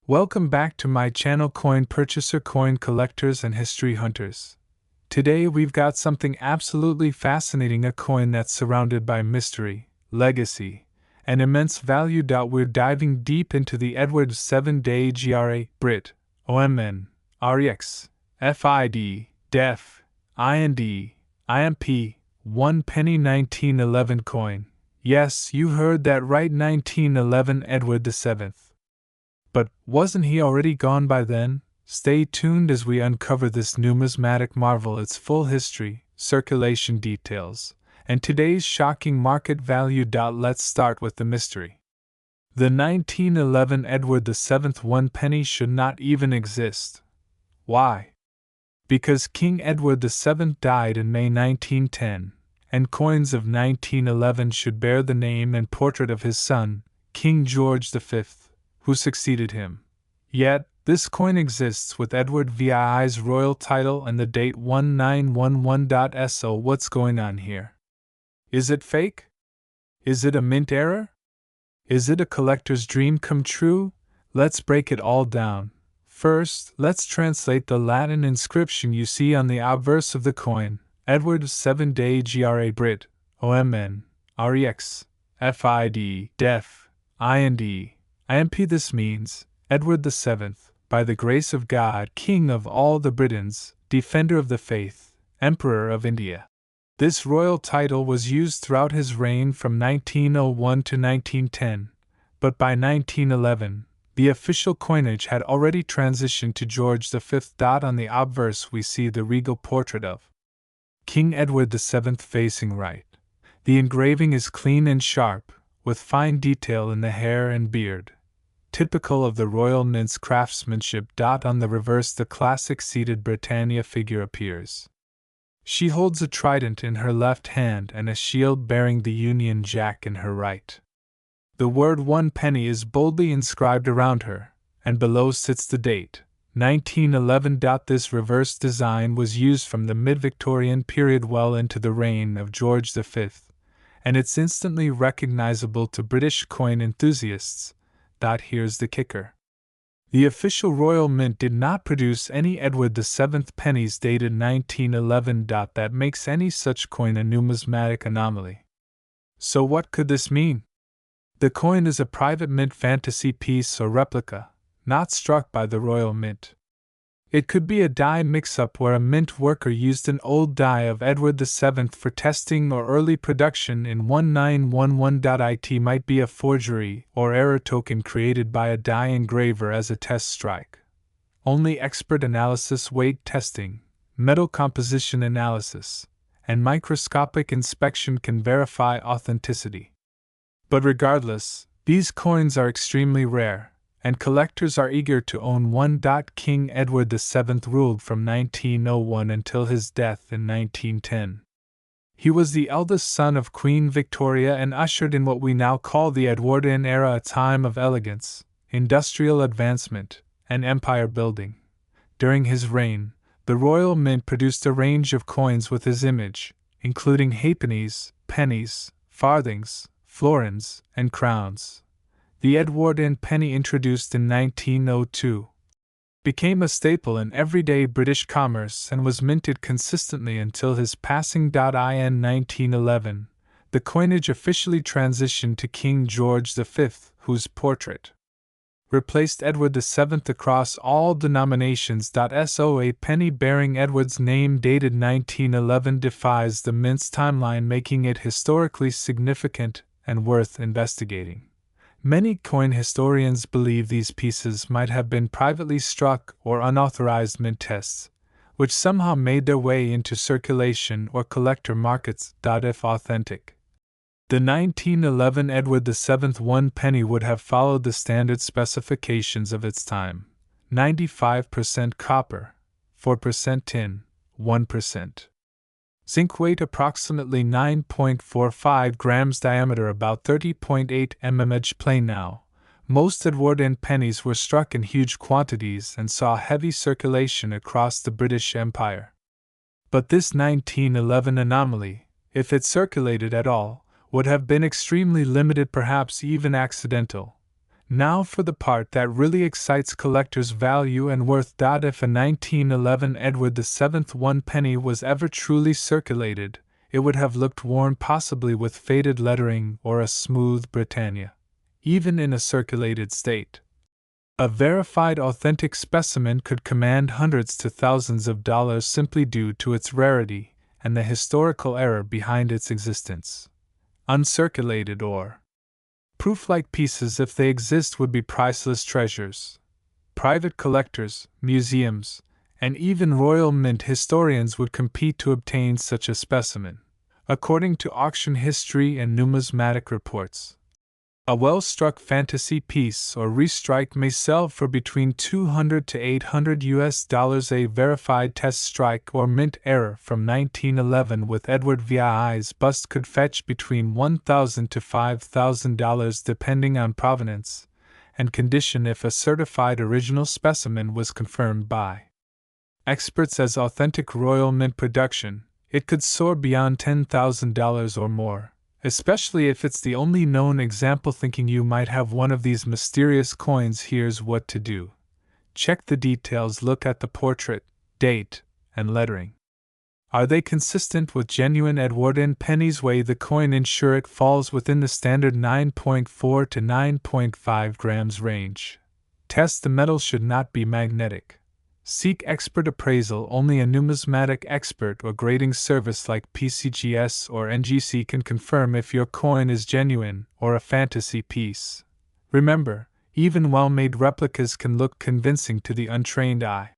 Welcome back to my channel, Coin Purchaser, Coin Collectors, and History Hunters. Today we've got something absolutely fascinating, a coin that's surrounded by mystery, legacy, and immense value. We're diving deep into the Edward VII GRA Brit, OMN, REX, FID, DEF, IND, IMP, 1 penny 1911 coin. Yes, you heard that right, 1911 Edward VII. But wasn't he already gone by then? Stay tuned as we uncover this numismatic marvel, its full history, circulation details, and today's shocking market value. Let's start with the mystery. The 1911 Edward VII 1 penny should not even exist. Why? Because King Edward VII died in May 1910, and coins of 1911 should bear the name and portrait of his son, King George V, who succeeded him. Yet, this coin exists with Edward VII's royal title and the date 1911. What's going on here? Is it fake? Is it a mint error? Is it a collector's dream come true? Let's break it all down. First, let's translate the Latin inscription you see on the obverse of the coin. Edward VII GRA Brit, OMN, REX, FID, DEF, IND, IMP. This means, Edward VII, by the grace of God, King of all the Britons, Defender of the Faith, Emperor of India. This royal title was used throughout his reign from 1901 to 1910, but by 1911, the official coinage had already transitioned to George V. On the obverse we see the regal portrait of King Edward VII facing right. The engraving is clean and sharp, with fine detail in the hair and beard, typical of the royal mint's craftsmanship. On the reverse, the classic seated Britannia figure appears. She holds a trident in her left hand and a shield bearing the Union Jack in her right. The word 1 penny is boldly inscribed around her, and below sits the date, 1911. This reverse design was used from the mid-Victorian period well into the reign of George V, and it's instantly recognizable to British coin enthusiasts. Here's the kicker. The official Royal Mint did not produce any Edward VII pennies dated 1911. That makes any such coin a numismatic anomaly. So what could this mean? The coin is a private mint fantasy piece or replica, not struck by the Royal Mint. It could be a die mix-up where a mint worker used an old die of Edward VII for testing or early production in 1911. It might be a forgery or error token created by a die engraver as a test strike. Only expert analysis, weight testing, metal composition analysis, and microscopic inspection can verify authenticity. But regardless, these coins are extremely rare, and collectors are eager to own one. King Edward VII ruled from 1901 until his death in 1910. He was the eldest son of Queen Victoria and ushered in what we now call the Edwardian era, a time of elegance, industrial advancement, and empire building. During his reign, the Royal Mint produced a range of coins with his image, including halfpennies, pennies, farthings, florins, and crowns. The Edwardian penny, introduced in 1902, became a staple in everyday British commerce and was minted consistently until his passing. In 1911, the coinage officially transitioned to King George V, whose portrait replaced Edward VII across all denominations. A penny bearing Edward's name dated 1911 defies the mint's timeline, making it historically significant and worth investigating. Many coin historians believe these pieces might have been privately struck or unauthorized mint tests, which somehow made their way into circulation or collector markets. If authentic, the 1911 Edward VII 1 penny would have followed the standard specifications of its time: 95% copper, 4% tin, 1% zinc, weight approximately 9.45 grams, diameter about 30.8 mm. Edge plain. Now, most Edwardian pennies were struck in huge quantities and saw heavy circulation across the British Empire. But this 1911 anomaly, if it circulated at all, would have been extremely limited, perhaps even accidental. Now for the part that really excites collectors' value and worth. If a 1911 Edward VII 1 penny was ever truly circulated, it would have looked worn, possibly with faded lettering or a smooth Britannia, even in a circulated state. A verified authentic specimen could command hundreds to thousands of dollars simply due to its rarity and the historical error behind its existence. Uncirculated or proof-like pieces, if they exist, would be priceless treasures. Private collectors, museums, and even Royal Mint historians would compete to obtain such a specimen. According to auction history and numismatic reports, a well-struck fantasy piece or restrike may sell for between $200 to $800. A verified test strike or mint error from 1911 with Edward VI's bust could fetch between $1,000 to $5,000 depending on provenance and condition. If a certified original specimen was confirmed by experts as authentic Royal Mint production, it could soar beyond $10,000 or more, especially if it's the only known example. Thinking you might have one of these mysterious coins? Here's what to do. Check the details, look at the portrait, date, and lettering. Are they consistent with genuine Edwardian pennies? Weigh the coin, ensure it falls within the standard 9.4 to 9.5 grams range. Test the metal should not be magnetic. Seek expert appraisal. Only a numismatic expert or grading service like PCGS or NGC can confirm if your coin is genuine or a fantasy piece. Remember, even well-made replicas can look convincing to the untrained eye.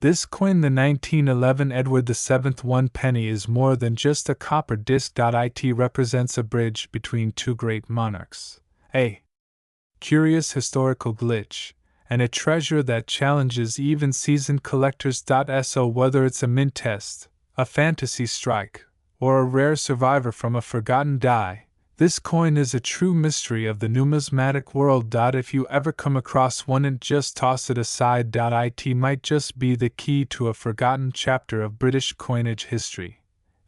This coin, the 1911 Edward VII 1 penny, is more than just a copper disc. It represents a bridge between two great monarchs, a curious historical glitch, and a treasure that challenges even seasoned collectors. So whether it's a mint test, a fantasy strike, or a rare survivor from a forgotten die, this coin is a true mystery of the numismatic world. If you ever come across one, and just toss it aside. It might just be the key to a forgotten chapter of British coinage history.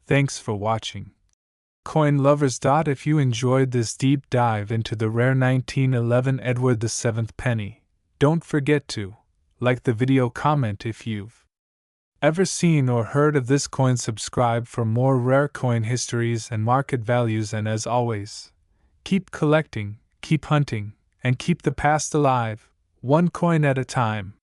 Thanks for watching, coin lovers. If you enjoyed this deep dive into the rare 1911 Edward VII penny, don't forget to like the video, comment if you've ever seen or heard of this coin, subscribe for more rare coin histories and market values, and as always, keep collecting, keep hunting, and keep the past alive, one coin at a time.